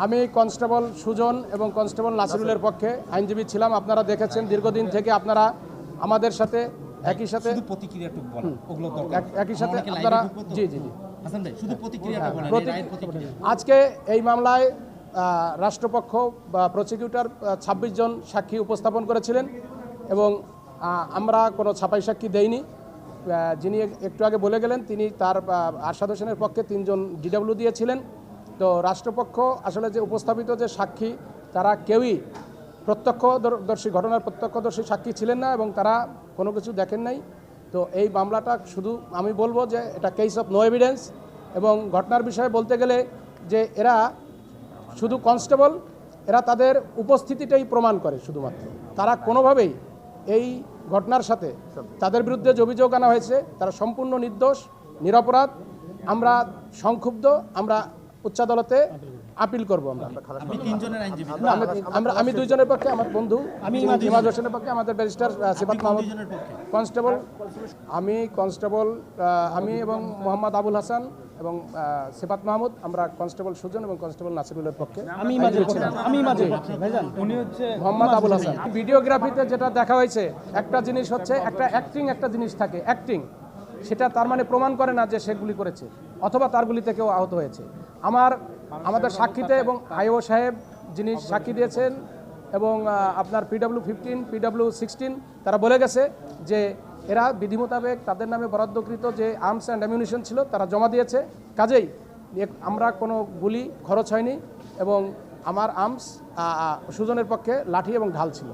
আমি কনস্টেবল সুজন এবং কনস্টেবল নাসিরুলের পক্ষে আইনজীবী ছিলাম। আপনারা দেখেছেন দীর্ঘদিন থেকে আপনারা আমাদের সাথে একই সাথে প্রতিক্রিয়াটুকু বলেন, ওগুলো দরকার। একই সাথে আপনারা জি জি জি হাসান ভাই শুধু প্রতিক্রিয়াটা বলেন, এই রায়ের প্রতিক্রিয়া। আজকে এই মামলায় রাষ্ট্রপক্ষ বা প্রসিকিউটর 26 জন সাক্ষী উপস্থাপন করেছিলেন এবং আমরা কোনো ছাপাই সাক্ষী দেইনি। যিনি একটু আগে বলে গেলেন তিনি তার আরশাদ হোসেনের পক্ষে 3 জন ডিডব্লিউ দিয়েছিলেন। তো রাষ্ট্রপক্ষ আসলে যে উপস্থাপিত যে সাক্ষী তারা কেউই প্রত্যক্ষদর্শী, ঘটনার প্রত্যক্ষদর্শী সাক্ষী ছিলেন না এবং তারা কোনো কিছু দেখেন নাই। তো এই মামলাটা শুধু আমি বলবো যে এটা কেস অফ নো এভিডেন্স এবং ঘটনার বিষয়ে বলতে গেলে যে এরা শুধু কনস্টেবল, এরা তাদের উপস্থিতিটাই প্রমাণ করে শুধুমাত্র। তারা কোনোভাবেই এই ঘটনার সাথে তাদের বিরুদ্ধে যে অভিযোগ আনা হয়েছে তারা সম্পূর্ণ নির্দোষ, নিরপরাধ। আমরা সংক্ষুব্ধ, আমরা উচ্চ আদালতে আপিল করব। আপনি 3 জনের আইনজীবী, আমি 2 জনের পক্ষে, আমার বন্ধু ইমাদ হোসেনের পক্ষে, আমাদের ব্যারিস্টার সিফাত মাহমুদ কনস্টেবল, আমি এবং মোহাম্মদ আবুল হাসান এবং সিফাত মাহমুদ, আমরা কনস্টেবল সুজন এবং কনস্টেবল নাসিরুলের পক্ষে মোহাম্মদ আবুল হাসান। ভিডিওগ্রাফিতে যেটা দেখা হয়েছে একটা জিনিস হচ্ছে একটা অ্যাক্টিং, একটা জিনিস থাকে অ্যাক্টিং, সেটা তার মানে প্রমাণ করে না যে সে গুলি করেছে অথবা তার গুলিতে কেউ আহত হয়েছে। আমাদের সাক্ষীতে এবং আইও সাহেব যিনি সাক্ষী দিয়েছেন এবং আপনার PW15 PW16 তারা বলে গেছে যে এরা বিধি মোতাবেক তাদের নামে বরাদ্দকৃত যে আর্মস অ্যান্ড অ্যামিউনিশন ছিল তারা জমা দিয়েছে। কাজেই আমরা কোনো গুলি খরচ হয়নি এবং আমার আর্মস সুজনের পক্ষে লাঠি এবং ঢাল ছিল।